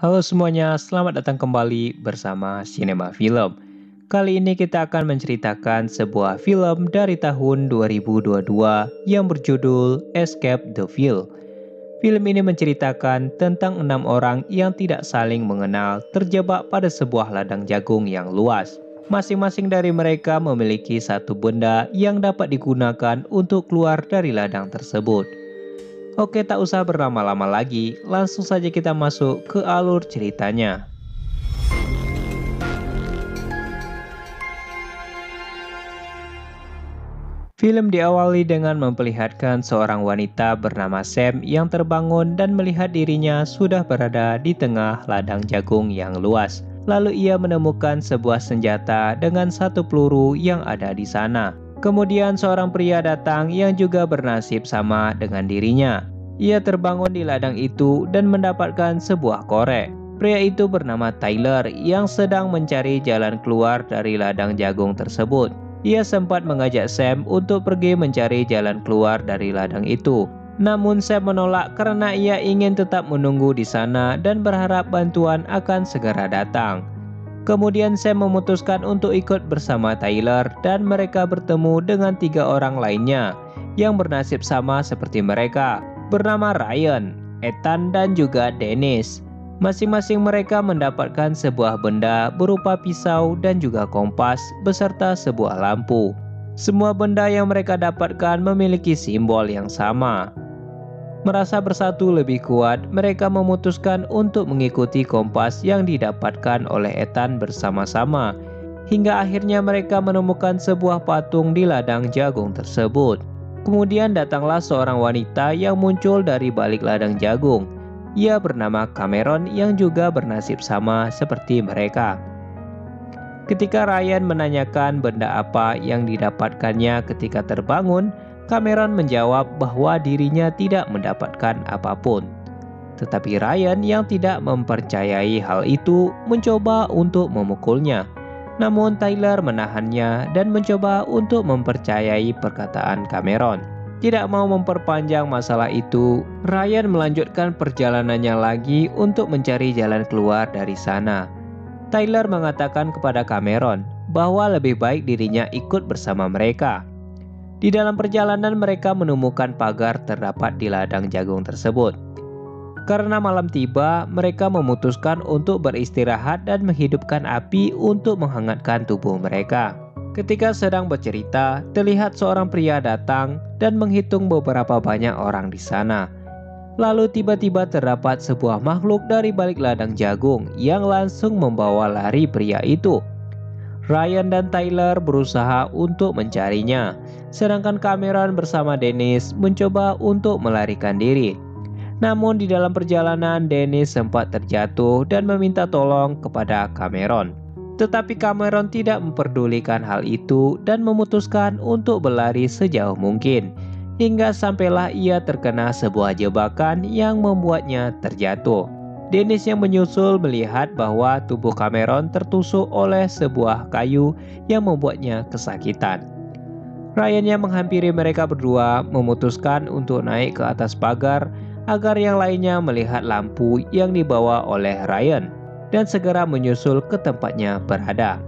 Halo semuanya, selamat datang kembali bersama Cinema Film. Kali ini kita akan menceritakan sebuah film dari tahun 2022 yang berjudul Escape the Feel. Film ini menceritakan tentang 6 orang yang tidak saling mengenal terjebak pada sebuah ladang jagung yang luas. Masing-masing dari mereka memiliki satu benda yang dapat digunakan untuk keluar dari ladang tersebut. Oke, tak usah berlama-lama lagi, langsung saja kita masuk ke alur ceritanya. Film diawali dengan memperlihatkan seorang wanita bernama Sam yang terbangun dan melihat dirinya sudah berada di tengah ladang jagung yang luas. Lalu ia menemukan sebuah senjata dengan satu peluru yang ada di sana. Kemudian seorang pria datang yang juga bernasib sama dengan dirinya. Ia terbangun di ladang itu dan mendapatkan sebuah korek. Pria itu bernama Tyler yang sedang mencari jalan keluar dari ladang jagung tersebut. Ia sempat mengajak Sam untuk pergi mencari jalan keluar dari ladang itu. Namun Sam menolak karena ia ingin tetap menunggu di sana dan berharap bantuan akan segera datang. Kemudian Sam memutuskan untuk ikut bersama Tyler dan mereka bertemu dengan 3 orang lainnya yang bernasib sama seperti mereka, bernama Ryan, Ethan, dan juga Dennis. Masing-masing mereka mendapatkan sebuah benda berupa pisau dan juga kompas beserta sebuah lampu. Semua benda yang mereka dapatkan memiliki simbol yang sama. Merasa bersatu lebih kuat, mereka memutuskan untuk mengikuti kompas yang didapatkan oleh Ethan bersama-sama. Hingga akhirnya mereka menemukan sebuah patung di ladang jagung tersebut. Kemudian datanglah seorang wanita yang muncul dari balik ladang jagung. Ia bernama Cameron yang juga bernasib sama seperti mereka. Ketika Ryan menanyakan benda apa yang didapatkannya ketika terbangun, Cameron menjawab bahwa dirinya tidak mendapatkan apapun. Tetapi Ryan yang tidak mempercayai hal itu mencoba untuk memukulnya. Namun Tyler menahannya dan mencoba untuk mempercayai perkataan Cameron. Tidak mau memperpanjang masalah itu, Ryan melanjutkan perjalanannya lagi untuk mencari jalan keluar dari sana. Tyler mengatakan kepada Cameron bahwa lebih baik dirinya ikut bersama mereka. Di dalam perjalanan mereka menemukan pagar terdapat di ladang jagung tersebut. Karena malam tiba, mereka memutuskan untuk beristirahat dan menghidupkan api untuk menghangatkan tubuh mereka. Ketika sedang bercerita, terlihat seorang pria datang dan menghitung beberapa banyak orang di sana. Lalu tiba-tiba terdapat sebuah makhluk dari balik ladang jagung yang langsung membawa lari pria itu. Ryan dan Tyler berusaha untuk mencarinya, sedangkan Cameron bersama Dennis mencoba untuk melarikan diri. Namun di dalam perjalanan Dennis sempat terjatuh dan meminta tolong kepada Cameron. Tetapi Cameron tidak memperdulikan hal itu dan memutuskan untuk berlari sejauh mungkin. Hingga sampailah ia terkena sebuah jebakan yang membuatnya terjatuh. Dennis yang menyusul melihat bahwa tubuh Cameron tertusuk oleh sebuah kayu yang membuatnya kesakitan. Ryan yang menghampiri mereka berdua memutuskan untuk naik ke atas pagar agar yang lainnya melihat lampu yang dibawa oleh Ryan dan segera menyusul ke tempatnya berada.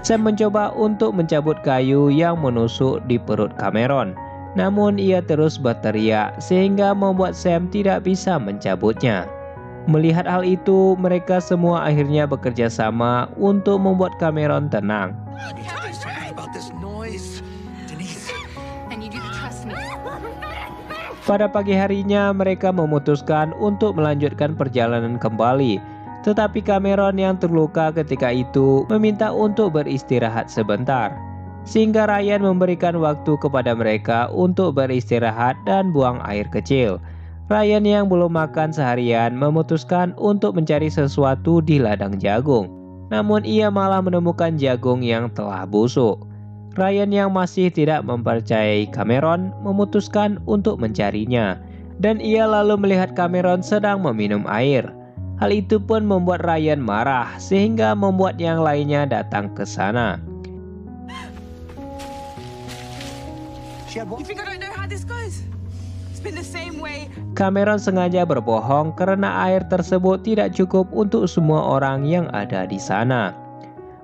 Sam mencoba untuk mencabut kayu yang menusuk di perut Cameron, namun ia terus berteriak sehingga membuat Sam tidak bisa mencabutnya. Melihat hal itu, mereka semua akhirnya bekerja sama untuk membuat Cameron tenang. Pada pagi harinya, mereka memutuskan untuk melanjutkan perjalanan kembali. Tetapi Cameron yang terluka ketika itu meminta untuk beristirahat sebentar. Sehingga Ryan memberikan waktu kepada mereka untuk beristirahat dan buang air kecil. Ryan yang belum makan seharian memutuskan untuk mencari sesuatu di ladang jagung. Namun ia malah menemukan jagung yang telah busuk. Ryan yang masih tidak mempercayai Cameron memutuskan untuk mencarinya. Dan ia lalu melihat Cameron sedang meminum air. Hal itu pun membuat Ryan marah sehingga membuat yang lainnya datang ke sana. You think I don't know Cameron sengaja berbohong karena air tersebut tidak cukup untuk semua orang yang ada di sana.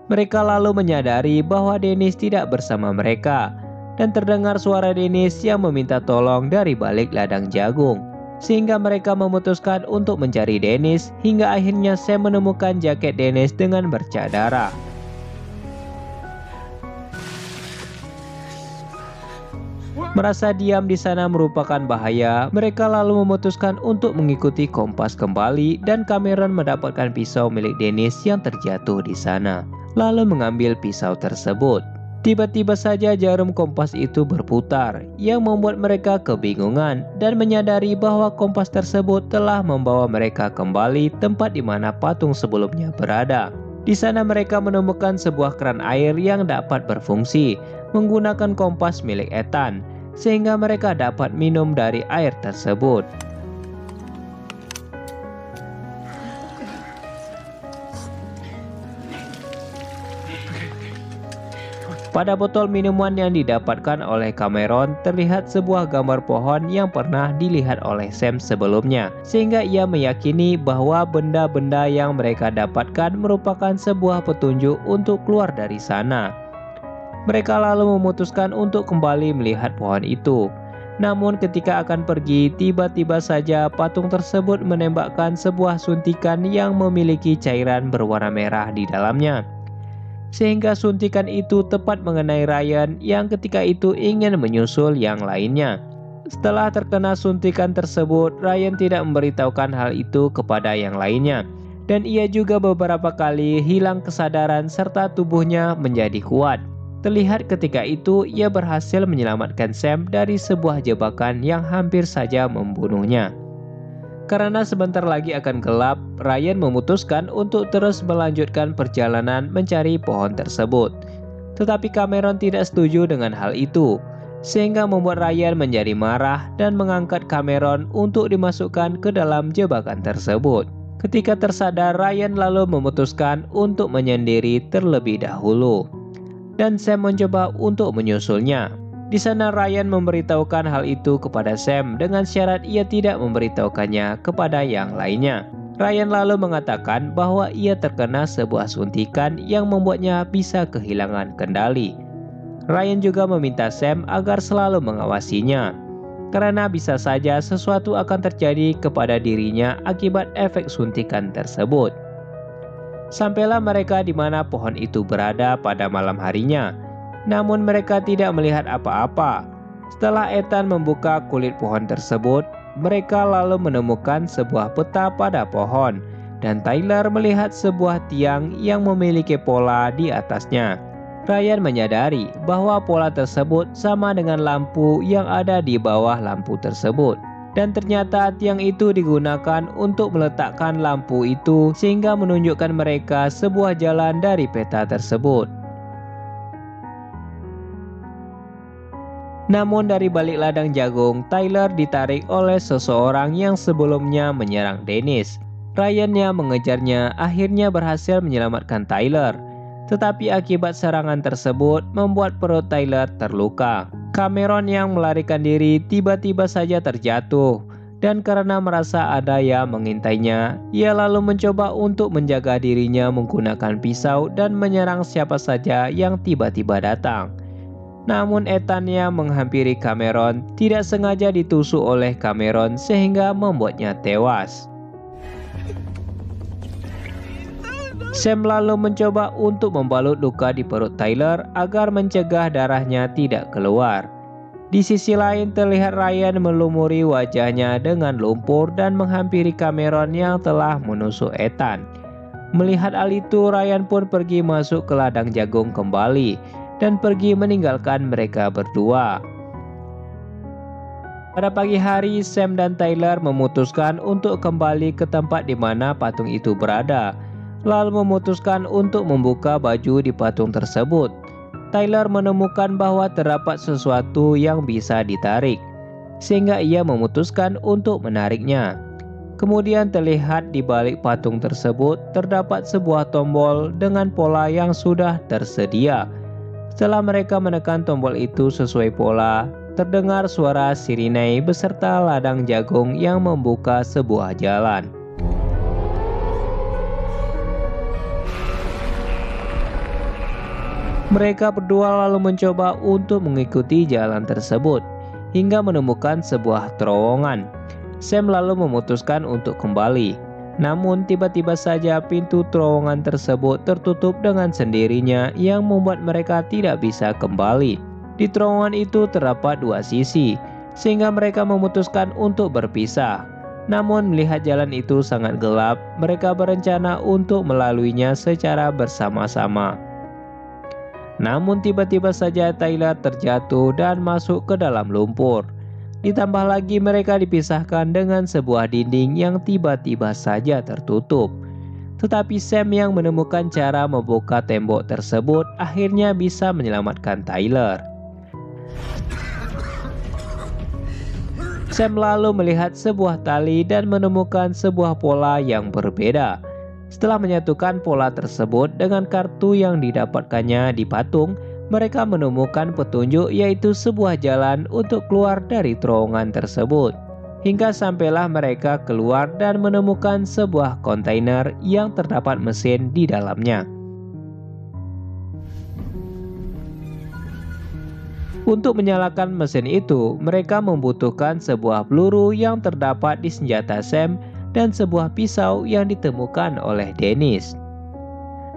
Mereka lalu menyadari bahwa Dennis tidak bersama mereka, dan terdengar suara Dennis yang meminta tolong dari balik ladang jagung. Sehingga mereka memutuskan untuk mencari Dennis, hingga akhirnya Sam menemukan jaket Dennis dengan bercak darah. Merasa diam di sana merupakan bahaya, mereka lalu memutuskan untuk mengikuti kompas kembali, dan Cameron mendapatkan pisau milik Dennis yang terjatuh di sana, lalu mengambil pisau tersebut. Tiba-tiba saja jarum kompas itu berputar, yang membuat mereka kebingungan dan menyadari bahwa kompas tersebut telah membawa mereka kembali tempat di mana patung sebelumnya berada. Di sana mereka menemukan sebuah keran air yang dapat berfungsi menggunakan kompas milik Ethan, sehingga mereka dapat minum dari air tersebut. Pada botol minuman yang didapatkan oleh Cameron terlihat sebuah gambar pohon yang pernah dilihat oleh Sam sebelumnya, sehingga ia meyakini bahwa benda-benda yang mereka dapatkan merupakan sebuah petunjuk untuk keluar dari sana. Mereka lalu memutuskan untuk kembali melihat pohon itu. Namun ketika akan pergi, tiba-tiba saja patung tersebut menembakkan sebuah suntikan yang memiliki cairan berwarna merah di dalamnya. Sehingga suntikan itu tepat mengenai Ryan yang ketika itu ingin menyusul yang lainnya. Setelah terkena suntikan tersebut, Ryan tidak memberitahukan hal itu kepada yang lainnya. Dan ia juga beberapa kali hilang kesadaran serta tubuhnya menjadi kuat. Terlihat ketika itu ia berhasil menyelamatkan Sam dari sebuah jebakan yang hampir saja membunuhnya. Karena sebentar lagi akan gelap, Ryan memutuskan untuk terus melanjutkan perjalanan mencari pohon tersebut. Tetapi Cameron tidak setuju dengan hal itu, sehingga membuat Ryan menjadi marah dan mengangkat Cameron untuk dimasukkan ke dalam jebakan tersebut. Ketika tersadar, Ryan lalu memutuskan untuk menyendiri terlebih dahulu, dan Sam mencoba untuk menyusulnya. Di sana Ryan memberitahukan hal itu kepada Sam dengan syarat ia tidak memberitahukannya kepada yang lainnya. Ryan lalu mengatakan bahwa ia terkena sebuah suntikan yang membuatnya bisa kehilangan kendali. Ryan juga meminta Sam agar selalu mengawasinya, karena bisa saja sesuatu akan terjadi kepada dirinya akibat efek suntikan tersebut. Sampailah mereka di mana pohon itu berada pada malam harinya, namun mereka tidak melihat apa-apa. Setelah Ethan membuka kulit pohon tersebut, mereka lalu menemukan sebuah peta pada pohon, dan Tyler melihat sebuah tiang yang memiliki pola di atasnya. Ryan menyadari bahwa pola tersebut sama dengan lampu yang ada di bawah lampu tersebut. Dan ternyata tiang itu digunakan untuk meletakkan lampu itu sehingga menunjukkan mereka sebuah jalan dari peta tersebut. Namun dari balik ladang jagung, Tyler ditarik oleh seseorang yang sebelumnya menyerang Dennis. Ryan yang mengejarnya akhirnya berhasil menyelamatkan Tyler. Tetapi akibat serangan tersebut membuat perut Tyler terluka. Cameron yang melarikan diri tiba-tiba saja terjatuh, dan karena merasa ada yang mengintainya, ia lalu mencoba untuk menjaga dirinya menggunakan pisau dan menyerang siapa saja yang tiba-tiba datang. Namun Ethan yang menghampiri Cameron tidak sengaja ditusuk oleh Cameron sehingga membuatnya tewas. Sam lalu mencoba untuk membalut luka di perut Tyler agar mencegah darahnya tidak keluar. Di sisi lain terlihat Ryan melumuri wajahnya dengan lumpur dan menghampiri Cameron yang telah menusuk Ethan. Melihat hal itu, Ryan pun pergi masuk ke ladang jagung kembali dan pergi meninggalkan mereka berdua. Pada pagi hari, Sam dan Tyler memutuskan untuk kembali ke tempat di mana patung itu berada, lalu memutuskan untuk membuka baju di patung tersebut. Tyler menemukan bahwa terdapat sesuatu yang bisa ditarik, sehingga ia memutuskan untuk menariknya. Kemudian terlihat di balik patung tersebut terdapat sebuah tombol dengan pola yang sudah tersedia. Setelah mereka menekan tombol itu sesuai pola, terdengar suara sirine beserta ladang jagung yang membuka sebuah jalan. Mereka berdua lalu mencoba untuk mengikuti jalan tersebut hingga menemukan sebuah terowongan. Sam lalu memutuskan untuk kembali. Namun tiba-tiba saja pintu terowongan tersebut tertutup dengan sendirinya yang membuat mereka tidak bisa kembali. Di terowongan itu terdapat dua sisi, sehingga mereka memutuskan untuk berpisah. Namun melihat jalan itu sangat gelap, mereka berencana untuk melaluinya secara bersama-sama. Namun tiba-tiba saja Tyler terjatuh dan masuk ke dalam lumpur. Ditambah lagi mereka dipisahkan dengan sebuah dinding yang tiba-tiba saja tertutup. Tetapi Sam yang menemukan cara membuka tembok tersebut akhirnya bisa menyelamatkan Tyler. Sam lalu melihat sebuah tali dan menemukan sebuah pola yang berbeda. Setelah menyatukan pola tersebut dengan kartu yang didapatkannya di patung, mereka menemukan petunjuk, yaitu sebuah jalan untuk keluar dari terowongan tersebut. Hingga sampailah mereka keluar dan menemukan sebuah kontainer yang terdapat mesin di dalamnya. Untuk menyalakan mesin itu, mereka membutuhkan sebuah peluru yang terdapat di senjata Sam dan sebuah pisau yang ditemukan oleh Dennis.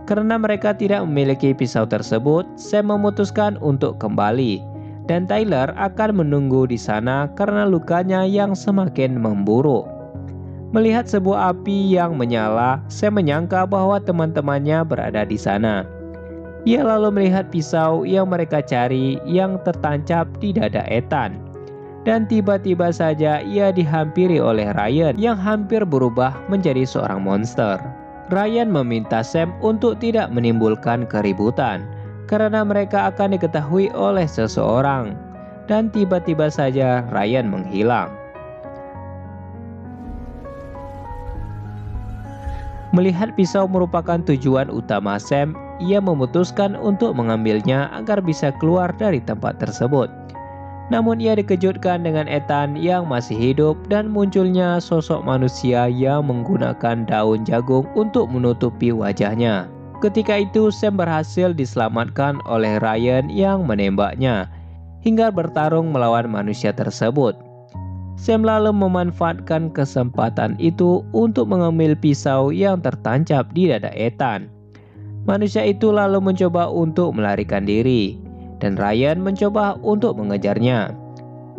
Karena mereka tidak memiliki pisau tersebut, Sam memutuskan untuk kembali, dan Tyler akan menunggu di sana karena lukanya yang semakin memburuk. Melihat sebuah api yang menyala, Sam menyangka bahwa teman-temannya berada di sana. Ia lalu melihat pisau yang mereka cari yang tertancap di dada Ethan. Dan tiba-tiba saja ia dihampiri oleh Ryan yang hampir berubah menjadi seorang monster. Ryan meminta Sam untuk tidak menimbulkan keributan karena mereka akan diketahui oleh seseorang. Dan tiba-tiba saja Ryan menghilang. Melihat pisau merupakan tujuan utama Sam, ia memutuskan untuk mengambilnya agar bisa keluar dari tempat tersebut. Namun ia dikejutkan dengan Ethan yang masih hidup dan munculnya sosok manusia yang menggunakan daun jagung untuk menutupi wajahnya. Ketika itu Sam berhasil diselamatkan oleh Ryan yang menembaknya hingga bertarung melawan manusia tersebut. Sam lalu memanfaatkan kesempatan itu untuk mengambil pisau yang tertancap di dada Ethan. Manusia itu lalu mencoba untuk melarikan diri, dan Ryan mencoba untuk mengejarnya.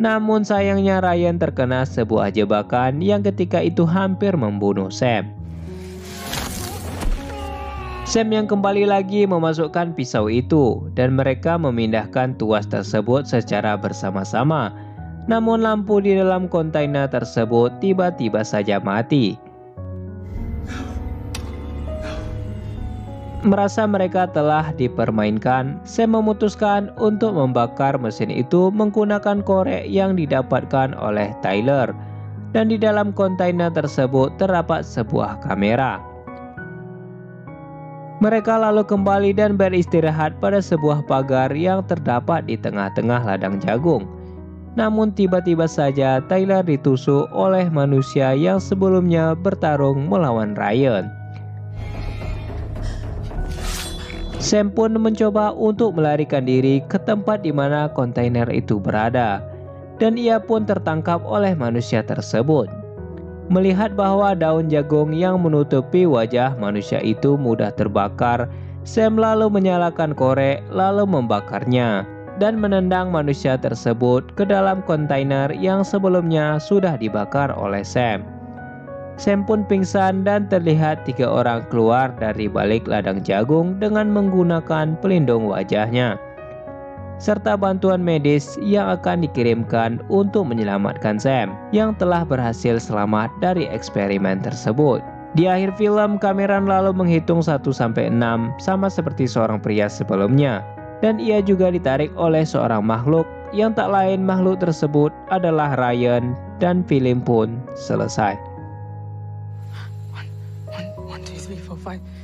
Namun sayangnya Ryan terkena sebuah jebakan yang ketika itu hampir membunuh Sam. Sam yang kembali lagi memasukkan pisau itu, dan mereka memindahkan tuas tersebut secara bersama-sama. Namun lampu di dalam kontainer tersebut tiba-tiba saja mati. Merasa mereka telah dipermainkan, Sam memutuskan untuk membakar mesin itu menggunakan korek yang didapatkan oleh Tyler. Dan di dalam kontainer tersebut terdapat sebuah kamera. Mereka lalu kembali dan beristirahat pada sebuah pagar yang terdapat di tengah-tengah ladang jagung. Namun tiba-tiba saja Tyler ditusuk oleh manusia yang sebelumnya bertarung melawan Ryan. Sam pun mencoba untuk melarikan diri ke tempat di mana kontainer itu berada, dan ia pun tertangkap oleh manusia tersebut. Melihat bahwa daun jagung yang menutupi wajah manusia itu mudah terbakar, Sam lalu menyalakan korek lalu membakarnya dan menendang manusia tersebut ke dalam kontainer yang sebelumnya sudah dibakar oleh Sam. Sam pun pingsan dan terlihat 3 orang keluar dari balik ladang jagung dengan menggunakan pelindung wajahnya, serta bantuan medis yang akan dikirimkan untuk menyelamatkan Sam yang telah berhasil selamat dari eksperimen tersebut. Di akhir film, Cameron lalu menghitung 1-6 sama seperti seorang pria sebelumnya, dan ia juga ditarik oleh seorang makhluk yang tak lain makhluk tersebut adalah Ryan, dan film pun selesai. 1, 2, 3, 4, 5